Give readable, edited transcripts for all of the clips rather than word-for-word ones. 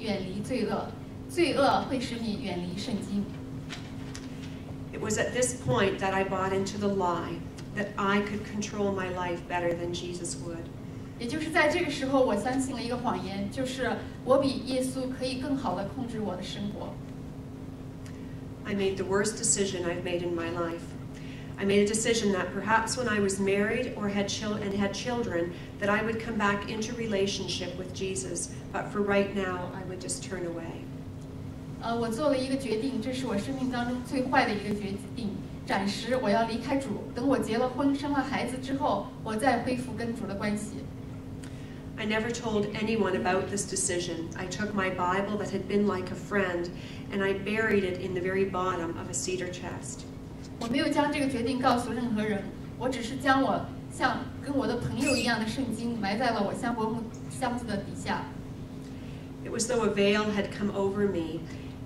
远离罪恶，罪恶会使你远离圣经。It was at this point that I bought into the lie that I could control my life better than Jesus would. 也就是在这个时候，我相信了一个谎言，就是我比耶稣可以更好地控制我的生活。I made the worst decision I've made in my life. I made a decision that perhaps when I was married or had children, that I would come back into relationship with Jesus, but for right now, I would just turn away. 我做了一个决定，这是我生命当中最坏的一个决定。暂时我要离开主，等我结了婚、生了孩子之后，我再恢复跟主的关系。I never told anyone about this decision. I took my Bible that had been like a friend, and I buried it in the very bottom of a cedar chest. 我没有将这个决定告诉任何人，我只是将我像跟我的朋友一样的圣经埋在了我香柏木箱子的底下。It was though a veil had come over me,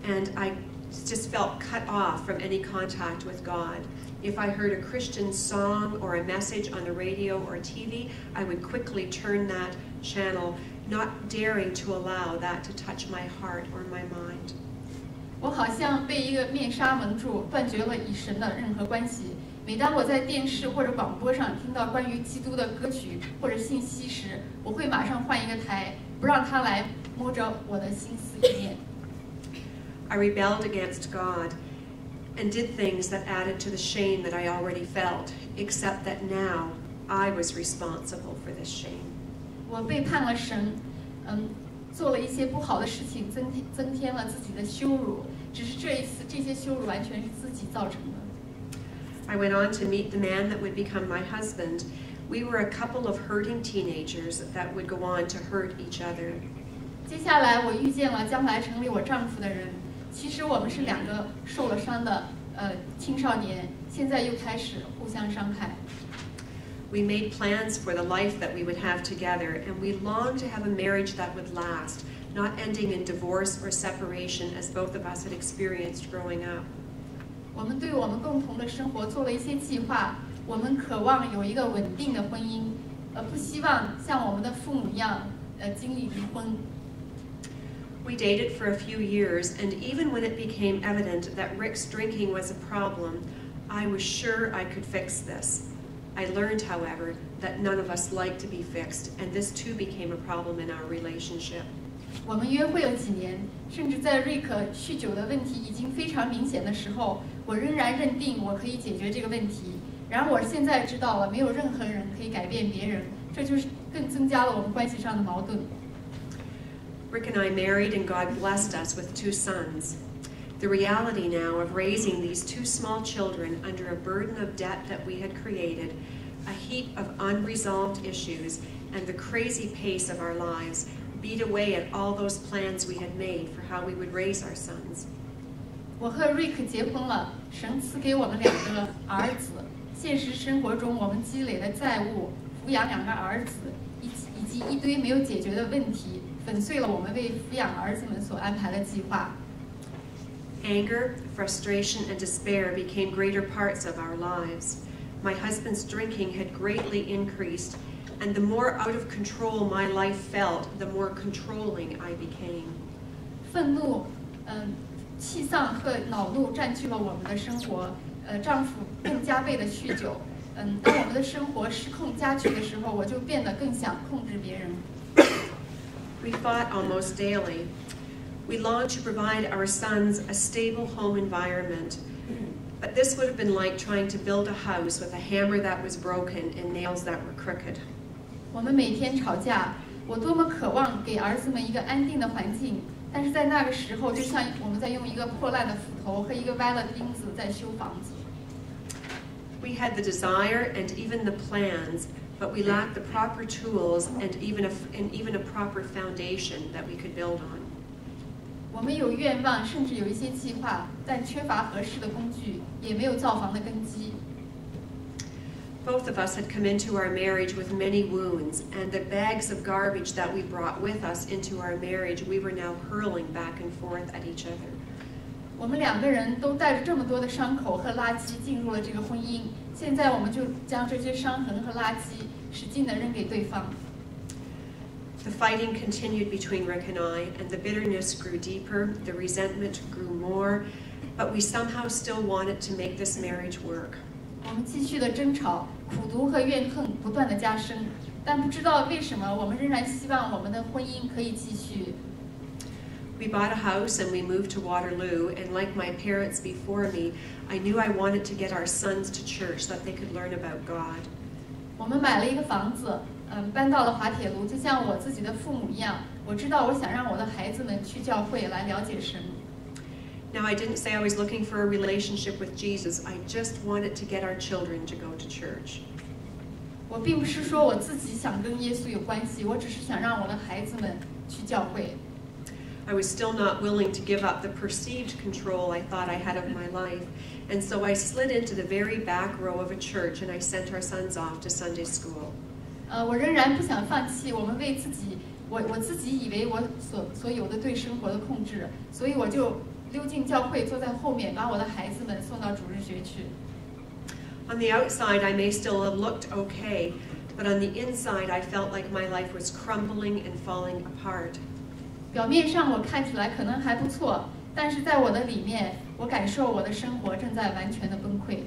and I just felt cut off from any contact with God. If I heard a Christian song or a message on the radio or TV, I would quickly turn that channel, not daring to allow that to touch my heart or my mind. 我好像被一个面纱蒙住，断绝了与神的任何关系。每当我在电视或者广播上听到关于基督的歌曲或者信息时，我会马上换一个台，不让它来摸着我的心思意念。I rebelled against God and did things that added to the shame that I already felt, except that now I was responsible for this shame. 我背叛了神，做了一些不好的事情，增添了自己的羞辱。只是这一次，这些羞辱完全是自己造成的。I went on to meet the man that would become my husband. We were a couple of hurting teenagers that would go on to hurt each other. 接下来，我遇见了将来成为我丈夫的人。其实我们是两个受了伤的青少年，现在又开始互相伤害。We made plans for the life that we would have together, and we longed to have a marriage that would last, not ending in divorce or separation as both of us had experienced growing up. 我们对我们共同的生活做了一些计划，我们渴望有一个稳定的婚姻，不希望像我们的父母一样经历离婚。We dated for a few years, and even when it became evident that Rick's drinking was a problem, I was sure I could fix this. I learned, however, that none of us like to be fixed, and this too became a problem in our relationship. 我们约会了几年，甚至在瑞克酗酒的问题已经非常明显的时候，我仍然认定我可以解决这个问题。然而我现在知道了，没有任何人可以改变别人，这就是更增加了我们关系上的矛盾。Rick and I married, and God blessed us with 2 sons. The reality now of raising these 2 small children under a burden of debt that we had created, a heap of unresolved issues, and the crazy pace of our lives beat away at all those plans we had made for how we would raise our sons. 我和瑞克结婚了，神赐给我们2个儿子。现实生活中，我们积累的债务、抚养2个儿子，以及一堆没有解决的问题，粉碎了我们为抚养儿子们所安排的计划。Anger, frustration, and despair became greater parts of our lives. My husband's drinking had greatly increased, and the more out of control my life felt, the more controlling I became. 愤怒、气丧和恼怒占据了我们的生活。丈夫更加倍的酗酒。当我们的生活失控加剧的时候，我就变得更想控制别人。We fought almost daily. We longed to provide our sons a stable home environment, but this would have been like trying to build a house with a hammer that was broken and nails that were crooked. 我们每天吵架，我多么渴望给儿子们一个安定的环境，但是在那个时候，就像我们在用一个破烂的斧头和一个歪了钉子在修房子。We had the desire and even the plans, but we lacked the proper tools and even a proper foundation that we could build on. 我们有愿望，甚至有一些计划，但缺乏合适的工具，也没有造房的根基。Both of us had come into our marriage with many wounds, and the bags of garbage that we brought with us into our marriage, we were now hurling back and forth at each other. 我们2个人都带着这么多的伤口和垃圾进入了这个婚姻，现在我们就将这些伤痕和垃圾使劲地扔给对方。The fighting continued between Rick and I, and the bitterness grew deeper, the resentment grew more, but we somehow still wanted to make this marriage work. 我们继续的争吵，苦毒和怨恨不断的加深，但不知道为什么，我们仍然希望我们的婚姻可以继续。We bought a house and we moved to Waterloo, and like my parents before me, I knew I wanted to get our sons to church so that they could learn about God. 我们买了一个房子，搬到了滑铁卢，就像我自己的父母一样。我知道我想让我的孩子们去教会来了解神。Now, I didn't say I was looking for a relationship with Jesus. I just wanted to get our children to go to church. 我并不是说我自己想跟耶稣有关系，我只是想让我的孩子们去教会。I was still not willing to give up the perceived control I thought I had of my life, and so I slid into the very back row of a church and I sent our sons off to Sunday school. 我仍然不想放弃，我们为自己，我自己以为我所有的对生活的控制，所以我就溜进教会，坐在后面，把我的孩子们送到主日学去。On the outside, I may still have looked okay, but on the inside, I felt like my life was crumbling and falling apart. 表面上我看起来可能还不错，但是在我的里面，我感受我的生活正在完全的崩溃。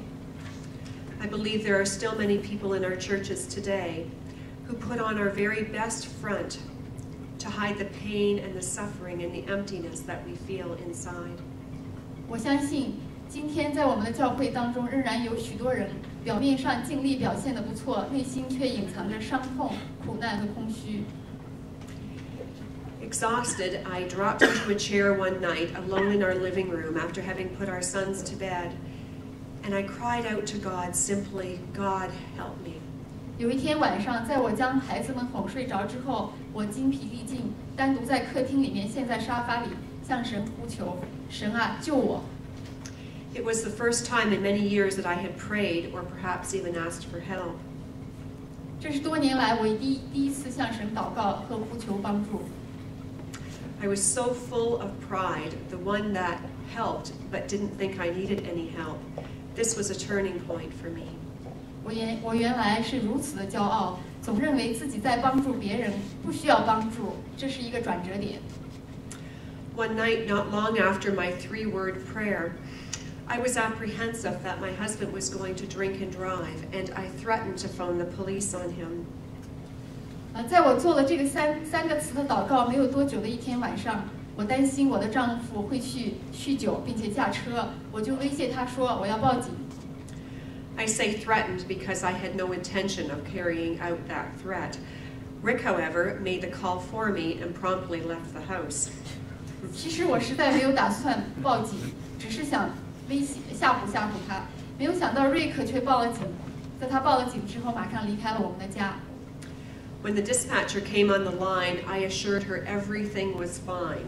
I believe there are still many people in our churches today who put on our very best front to hide the pain and the suffering and the emptiness that we feel inside. 我相信今天在我们的教会当中，仍然有许多人表面上尽力表现得不错，内心却隐藏着伤痛、苦难和空虚。Exhausted, I dropped into a chair one night alone in our living room after having put our sons to bed, and I cried out to God simply, God, help me. 有一天晚上，在我将孩子们哄睡着之后，我精疲力尽，单独在客厅里面陷在沙发里，向神呼求：神啊，救我！ It was the first time in many years that I had prayed or perhaps even asked for help. 这是多年来我第一次向神祷告和呼求帮助。I was so full of pride, the one that helped but didn't think I needed any help. This was a turning point for me. 我原来是如此的骄傲，总认为自己在帮助别人，不需要帮助，这是一个转折点。One night, not long after my 3-word prayer, I was apprehensive that my husband was going to drink and drive, and I threatened to phone the police on him. 在我做了这个三个词的祷告没有多久的一天晚上，我担心我的丈夫会去酗酒并且驾车，我就威胁他说我要报警。I say threatened because I had no intention of carrying out that threat. Rick, however, made the call for me and promptly left the house. 其实我实在没有打算报警，只是想威胁吓唬他，没有想到瑞克却报了警。在他报了警之后，马上离开了我们的家。When the dispatcher came on the line, I assured her everything was fine.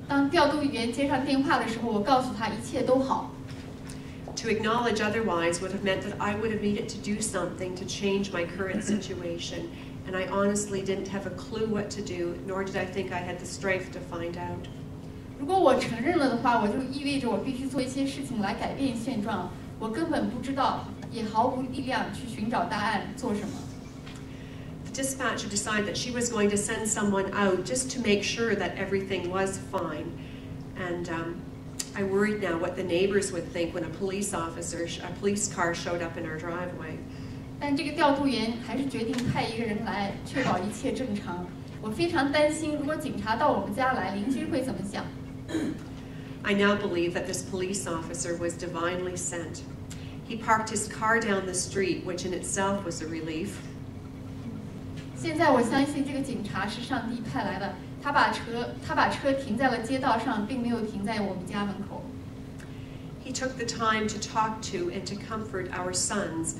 当调度员接上电话的时候，我告诉他一切都好。To acknowledge otherwise would have meant that I would have needed to do something to change my current situation, and I honestly didn't have a clue what to do, nor did I think I had the strength to find out. 如果我承认了的话，我就意味着我必须做一些事情来改变现状。我根本不知道，也毫无力量去寻找答案，做什么。The dispatcher decided that she was going to send someone out just to make sure that everything was fine, and I worried now what the neighbors would think when a police car showed up in our driveway. 但这个调度员还是决定派一个人来确保一切正常。我非常担心，如果警察到我们家来，邻居会怎么想？ I now believe that this police officer was divinely sent. He parked his car down the street, which in itself was a relief. 现在我相信这个警察是上帝派来的。他把车停在了街道上，并没有停在我们家门口。He took the time to talk to and to comfort our sons.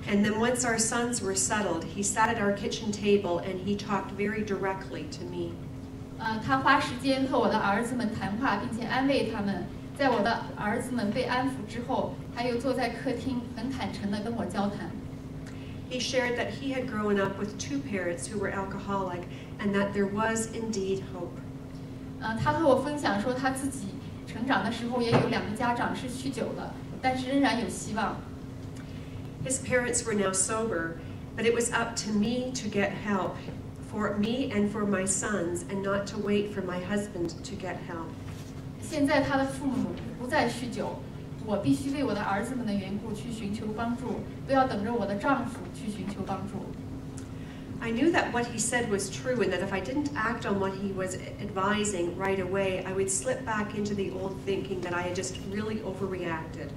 And then once our sons were settled, he sat at our kitchen table and he talked very directly to me. 他花时间和我的儿子们谈话，并且安慰他们。在我的儿子们被安抚之后，他又坐在客厅，很坦诚地跟我交谈。He shared that he had grown up with 2 parents who were alcoholic and that there was indeed hope. 他和我分享说，他自己成长的时候也有2个家长是酗酒的，但是仍然有希望。His parents were now sober, but it was up to me to get help for me and for my sons, and not to wait for my husband to get help. 现在他的父母不再酗酒，我必须为我的儿子们的缘故去寻求帮助，不要等着我的丈夫去寻求帮助。I knew that what he said was true, and that if I didn't act on what he was advising right away, I would slip back into the old thinking that I had just really overreacted.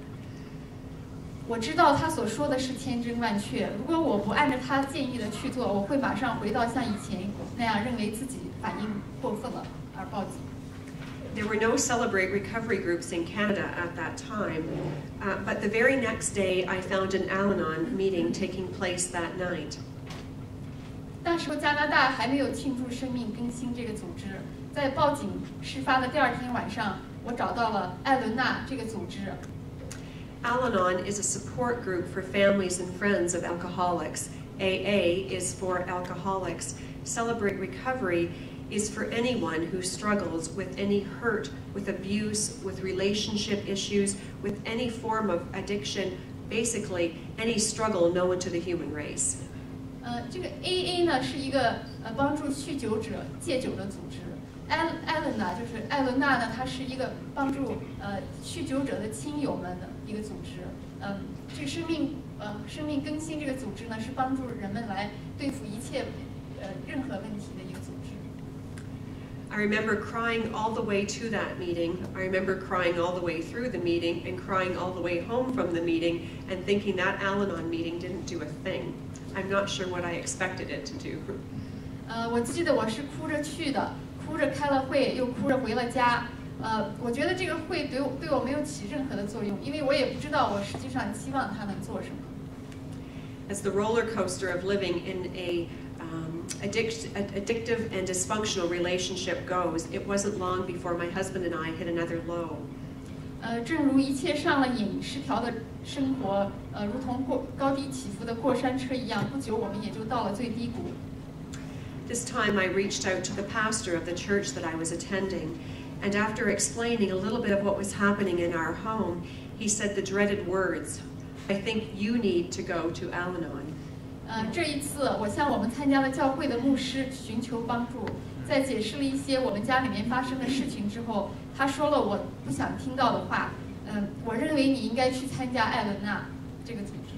我知道他所说的是千真万确，如果我不按照他建议的去做，我会马上回到像以前那样认为自己反应过分了而报警。There were no Celebrate Recovery groups in Canada at that time, but the very next day I found an Al-Anon meeting taking place that night. 那时候加拿大还没有庆祝生命更新这个组织，在报警事发的第二天晚上，我找到了艾伦娜这个组织。Al-Anon is a support group for families and friends of alcoholics. AA is for alcoholics. Celebrate Recovery is for anyone who struggles with any hurt, with abuse, with relationship issues, with any form of addiction, basically any struggle known to the human race. 这个 AA 呢是一个帮助酗酒者戒酒的组织。艾伦娜就是艾伦娜呢，它是一个帮助酗酒者的亲友们的一个组织。这个生命更新这个组织呢，是帮助人们来对付一切任何问题的一个组织。I remember crying all the way to that meeting. I remember crying all the way through the meeting and crying all the way home from the meeting and thinking that Al-Anon meeting didn't do a thing. I'm not sure what I expected it to do. 我记得我是哭着去的，哭着开了会，又哭着回了家。我觉得这个会对我没有起任何的作用，因为我也不知道我实际上期望它能做什么。As the roller coaster of living in a addictive and dysfunctional relationship goes, it wasn't long before my husband and I hit another low. 正如一切上了瘾失调的生活，如同高低起伏的过山车一样，不久我们也就到了最低谷。This time I reached out to the pastor of the church that I was attending, and after explaining a little bit of what was happening in our home, he said the dreaded words, "I think you need to go to Al-Anon." 这一次我向我们参加了教会的牧师寻求帮助，在解释了一些我们家里面发生的事情之后，他说了我不想听到的话。我认为你应该去参加艾伦娜这个组织。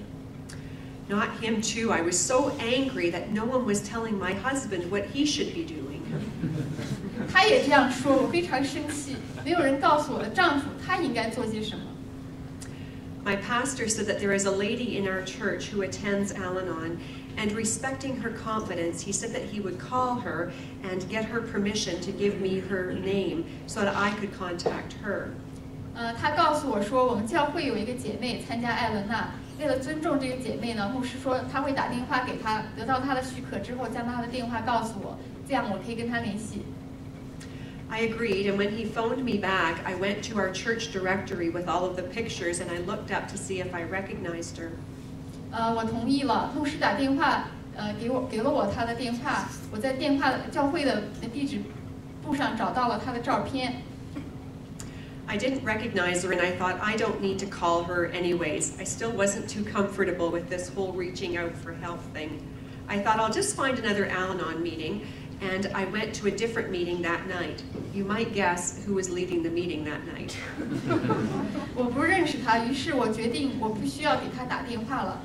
Not him too. I was so angry that no one was telling my husband what he should be doing. 他也这样说，我非常生气，没有人告诉我的丈夫他应该做些什么。My pastor said that there is a lady in our church who attends Al-Anon, and respecting her confidence, he said that he would call her and get her permission to give me her name so that I could contact her. 他告诉我说，我们教会有一个姐妹参加艾伦娜，为了尊重这个姐妹呢，牧师说他会打电话给她，得到她的许可之后，将她的电话告诉我，这样我可以跟她联系。I agreed, and when he phoned me back, I went to our church directory with all of the pictures, and I looked up to see if I recognized her. 我同意了，牧师打电话，给了我他的电话，我在教会的地址簿上找到了他的照片。I didn't recognize her, and I thought, I don't need to call her anyways. I still wasn't too comfortable with this whole reaching out for help thing. I thought I'll just find another Al-Anon meeting, and I went to a different meeting that night. You might guess who was leading the meeting that night. 我不认识他，于是我决定我不需要给他打电话了。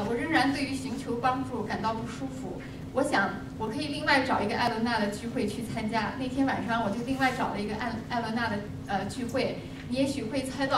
我仍然对于寻求帮助感到不舒服。我想我可以另外找一个艾伦娜的聚会去参加。那天晚上我就另外找了一个艾伦娜的聚会。你也许会猜到。